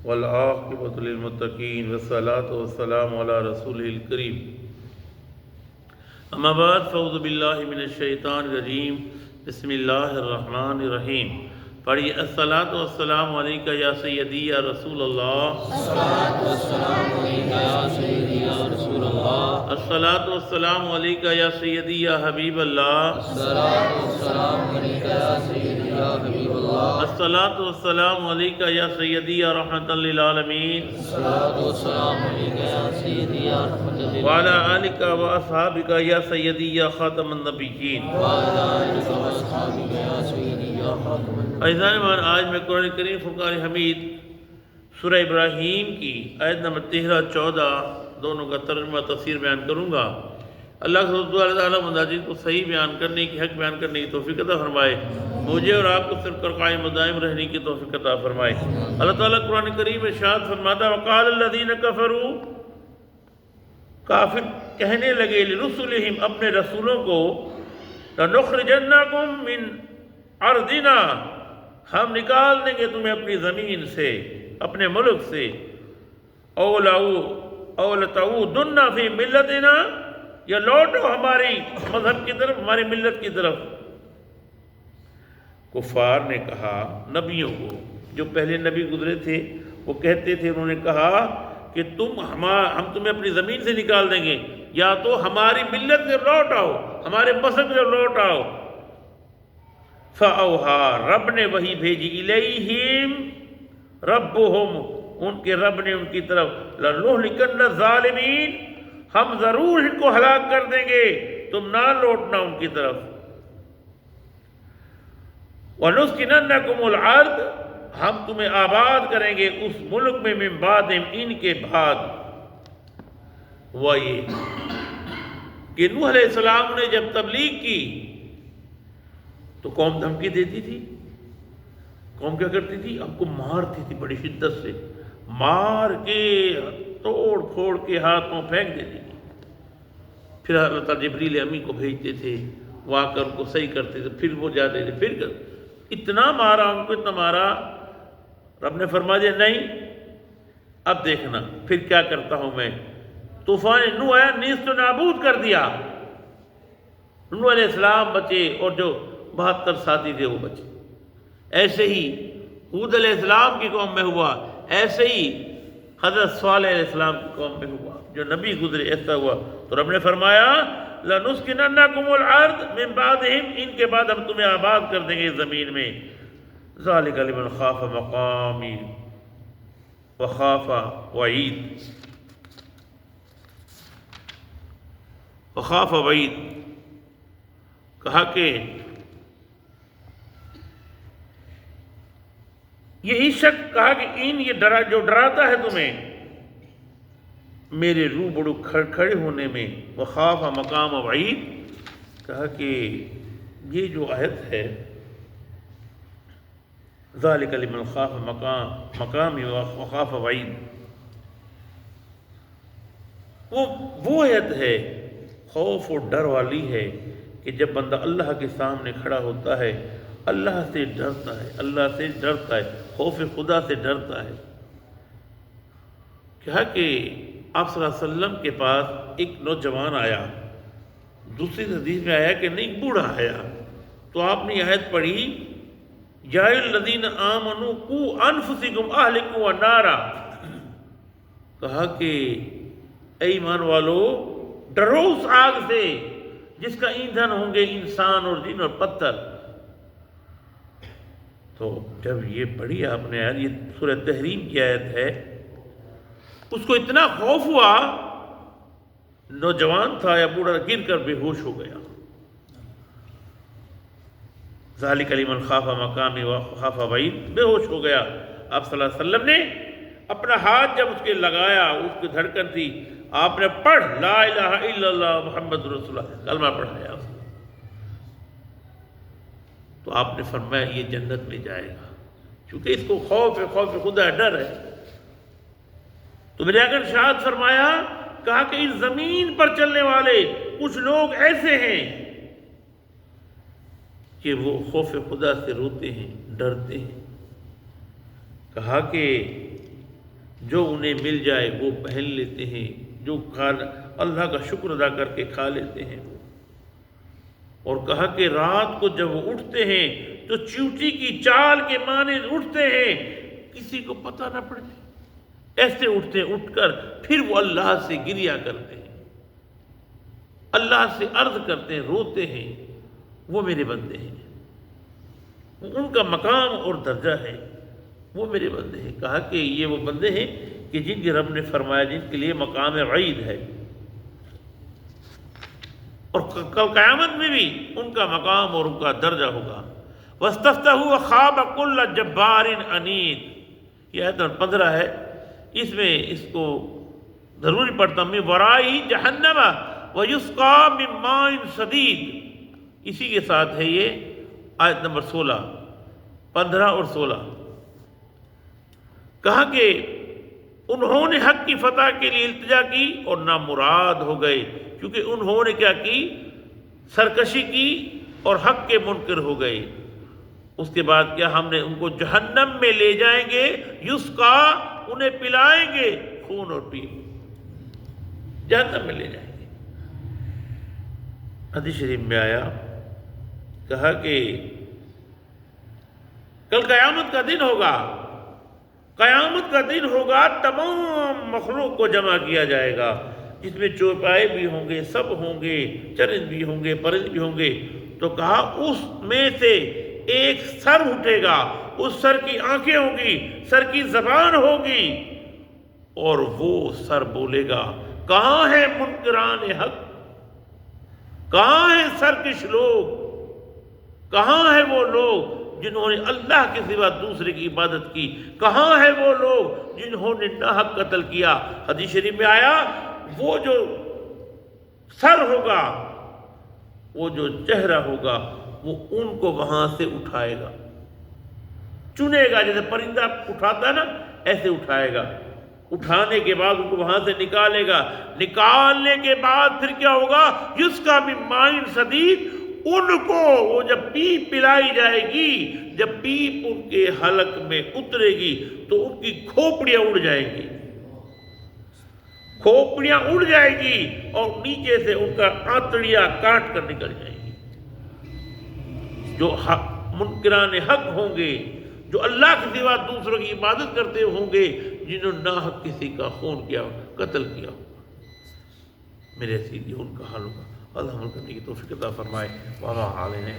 والعاقبۃ للمتقین والصلاۃ والسلام علی رسولہ الکریم اما بعد فاعوذ باللہ من الشیطان الرجیم بسم اللہ الرحمن الرحیم پڑھیے الصلاۃ والسلام علیکہ یا سیدی یا رسول اللہ الصلاۃ والسلام علیکہ یا سیدی یا رسول اللہ الصلاۃ والسلام علیکہ یا سیدی یا حبیب اللہ الصلاۃ والسلام علیکہ یا سیدی یا حبیب اللہ الصلاۃ والسلام علیکہ یا سیدی یا رحمۃ للعالمین الصلاۃ والسلام علیکہ یا سیدی یا رحمۃ للعالمین وعلی آلکہ و اصحابکہ یا سیدی یا خاتم النبیین وعلی آلہ واصحابہ یا سیدی یا خاتم النبیین۔ عزیزان مان، آج میں قرآن کریم فرقان حمید سورہ ابراہیم کی آیت نمبر 13-14 دونوں کا ترجمہ تفسیر بیان کروں گا۔ اللہ تعالیٰ منداجین کو صحیح بیان کرنے کی، حق بیان کرنے کی توفیق عطا فرمائے، مجھے اور آپ کو صرف کر قائم و دائم رہنے کی توفیق عطا فرمائے۔ اللہ تعالیٰ قرآن کریم میں ارشاد فرماتا ہے وقال الذین کفروا، کافر کہنے لگے لرسلہم اپنے رسولوں کو لنخرجنکم من ارضنا، ہم نکال دیں گے تمہیں اپنی زمین سے، اپنے ملک سے، او لتعودن فی ملتنا، یا لوٹو ہماری مذہب کی طرف، ہماری ملت کی طرف۔ کفار نے کہا نبیوں کو، جو پہلے نبی گزرے تھے وہ کہتے تھے، انہوں نے کہا کہ ہم تمہیں اپنی زمین سے نکال دیں گے، یا تو ہماری ملت سے لوٹ آؤ، ہمارے مذہب سے لوٹ آؤ۔ فَأَوْحَا، رب نے وحی بھیجی، إِلَيْهِمْ رَبُّهُمْ، ان کے رب نے ان کی طرف، لَنُهْلِكَنَّ الظَّالِمِينَ، ہم ضرور ان کو ہلاک کر دیں گے، تم نہ لوٹنا ان کی طرف۔ وَنُسْكِنَنَّكُمُ الْأَرْضَ، ہم تمہیں آباد کریں گے اس ملک میں، من بعدہم، ان کے بعد۔ ہوا یہ کہ نوح علیہ السلام نے جب تبلیغ کی تو قوم دھمکی دیتی تھی۔ قوم کیا کرتی تھی؟ آپ کو مارتی تھی بڑی شدت سے، مار کے توڑ پھوڑ کے ہاتھوں پھینک دیتی تھی۔ پھر اللہ تعالیٰ جبریل امی کو بھیجتے تھے، وہ آ کر ان کو صحیح کرتے تھے، پھر وہ جاتے تھے، پھر اتنا مارا ان کو، اتنا مارا، رب نے فرما دیا نہیں اب دیکھنا پھر کیا کرتا ہوں میں۔ طوفان نوح آیا، نیست و نابود کر دیا۔ نوح علیہ السلام بچے اور جو 72 ساتھی تھے وہ بچے۔ ایسے ہی ہود علیہ السلام کی قوم میں ہوا، ایسے ہی حضرت صالح علیہ السلام کی قوم میں ہوا، جو نبی گزرے ایسا ہوا۔ تو رب نے فرمایا لَنُسْكِنَنَّكُمُ الْأَرْضَ مِن بَعْدِهِمْ، ان کے بعد ہم تمہیں آباد کر دیں گے زمین میں۔ ذَلِكَ لِمَنْ خَافَ مَقَامِي وَخَافَ وَعِيدِ، وَخَافَ وَعِيدِ، کہا کہ یہی شک، کہا کہ یہ جو ڈراتا ہے تمہیں میرے روبرو کھڑے ہونے میں، وخاف مقام وعید، کہا کہ یہ جو آیت ہے ذالک لمن خاف مقامی وخاف وعید، وہ آیت ہے خوف اور ڈر والی ہے کہ جب بندہ اللہ کے سامنے کھڑا ہوتا ہے، اللہ سے ڈرتا ہے، اللہ سے ڈرتا ہے، خوف خدا سے ڈرتا ہے۔ کہا کہ آپ صلی اللہ علیہ وسلم کے پاس ایک نوجوان آیا، دوسری حدیث میں آیا کہ نہیں بوڑھا آیا، تو آپ نے آیت پڑھی یا الذین آمنوا قوا انفسکم اہلکم نارا، کہا کہ اے ایمان والو ڈرو اس آگ سے جس کا ایندھن ہوں گے انسان اور جن اور پتھر۔ تو جب یہ پڑھی آپ نے آیت، یہ سورہ تحریم کی آیت ہے، اس کو اتنا خوف ہوا، نوجوان تھا یا بوڑھا، گر کر بے ہوش ہو گیا۔ ذالک لمن خاف مقامی وخاف وعید، بے ہوش ہو گیا۔ آپ صلی اللہ علیہ وسلم نے اپنا ہاتھ جب اس کے لگایا، اس کی دھڑکن تھی، آپ نے پڑھ لا الہ الا اللہ محمد رسول اللہ، کلمہ پڑھایا اس نے۔ تو آپ نے فرمایا یہ جنت میں جائے گا، چونکہ اس کو خوف ہے، خوف خدا ڈر ہے۔ تو میرے اگر ارشاد فرمایا، کہا کہ اس زمین پر چلنے والے کچھ لوگ ایسے ہیں کہ وہ خوف خدا سے روتے ہیں، ڈرتے ہیں۔ کہا کہ جو انہیں مل جائے وہ پہن لیتے ہیں، جو اللہ کا شکر ادا کر کے کھا لیتے ہیں۔ اور کہا کہ رات کو جب وہ اٹھتے ہیں تو چیوٹی کی چال کے مانند اٹھتے ہیں، کسی کو پتہ نہ پڑے، ایسے اٹھتے ہیں، اٹھ کر پھر وہ اللہ سے گریا کرتے ہیں، اللہ سے عرض کرتے ہیں، روتے ہیں۔ وہ میرے بندے ہیں، ان کا مقام اور درجہ ہے، وہ میرے بندے ہیں۔ کہا کہ یہ وہ بندے ہیں کہ جن کے رب نے فرمایا جن کے لیے مقام وعید ہے، اور کل قیامت میں بھی ان کا مقام اور ان کا درجہ ہوگا۔ وَاسْتَفْتَحُوا وَخَابَ كُلُّ جَبَّارٍ عَنِيدٍ، یہ آیت نمبر 15 ہے، اس میں اس کو ضروری پڑھتا ہوں، مِن وَرَائِهِ جَهَنَّمَ وَيُسْقَىٰ مِن مَّاءٍ صَدِيدٍ، اسی کے ساتھ ہے یہ آیت نمبر 16، 15 اور 16۔ کہا کہ انہوں نے حق کی فتح کے لیے التجا کی اور نامراد ہو گئے، کیونکہ انہوں نے کیا کی؟ سرکشی کی اور حق کے منکر ہو گئے۔ اس کے بعد کیا؟ ہم نے ان کو جہنم میں لے جائیں گے، یسقا، انہیں پلائیں گے خون اور پیپ، جہنم میں لے جائیں گے۔ حدیث شریف میں آیا، کہا کہ کل قیامت کا دن ہوگا، قیامت کا دن ہوگا، تمام مخلوق کو جمع کیا جائے گا، جس میں چوپائے بھی ہوں گے، سب ہوں گے، چرند بھی ہوں گے، پرند بھی ہوں گے۔ تو کہا اس میں سے ایک سر اٹھے گا، اس سر کی آنکھیں ہوں گی، سر کی زبان ہوگی، اور وہ سر بولے گا، کہاں ہے منکران حق؟ کہاں ہیں سرکش لوگ؟ کہاں ہیں وہ لوگ جنہوں نے اللہ کے سوا دوسرے کی عبادت کی؟ کہاں ہیں وہ لوگ جنہوں نے ناحق قتل کیا؟ حدیث شریف میں آیا، وہ جو سر ہوگا، وہ جو چہرہ ہوگا، وہ ان کو وہاں سے اٹھائے گا، چنے گا، جیسے پرندہ اٹھاتا ہے نا، ایسے اٹھائے گا۔ اٹھانے کے بعد ان کو وہاں سے نکالے گا، نکالنے کے بعد پھر کیا ہوگا؟ یسقیٰ من ماء صدید، ان کو وہ جب پیپ پلائی جائے گی، جب پیپ ان کے حلق میں اترے گی تو ان کی کھوپڑیاں اڑ جائیں گی، کھوپڑیاں اڑ جائے گی، اور نیچے سے ان کا آنتڑیاں کاٹ کر نکل جائیں گی۔ جو منکران حق ہوں گے، جو اللہ کے سوا دوسروں کی عبادت کرتے ہوں گے، جنہوں نے ناحق کسی کا خون کیا، قتل کیا، میرے سیدھی ان کا حال ہوگا۔ اللہ عمل کرنے کی توفیق عطا فرمائے۔ وما علینا